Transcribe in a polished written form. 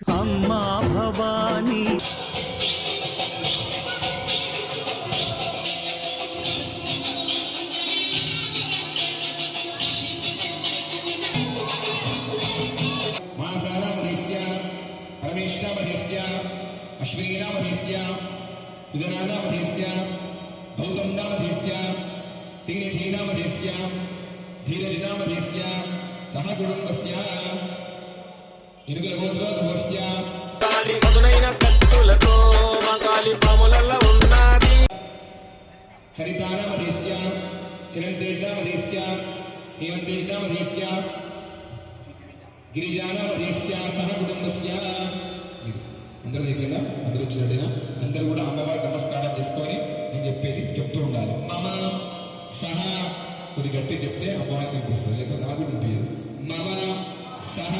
అమ్మా భవానీ अश्विनीनामधेस्य सुजनानामधेस्य भौतमनामधेस्य श्रीनिधिनामधेस्य धीरजनामधेस्य सह कुटुंबस्य इरुगलगोत्रस्य काली मधुनैన కత్తులతో మగాలి పాములల్ల ఉన్నది హరితానామధేस्य చిరంతేజనామధేस्य హేమంతేజనామధేस्य గిరిజానామధేस्य సह కుటుంబस्य అందరూ అయిపోయిందా? అందరూ వచ్చినట్టేనా? అందరూ కూడా అమ్మవారి నమస్కారం చేసుకొని నేను చెప్పేది చెప్తూ ఉండాలి. మమ సహ కొద్ది గట్టి చెప్తే అమ్మవారికి వినిపిస్తుంది, లేకపోతే నాకు వినిపించదు. మమ సహ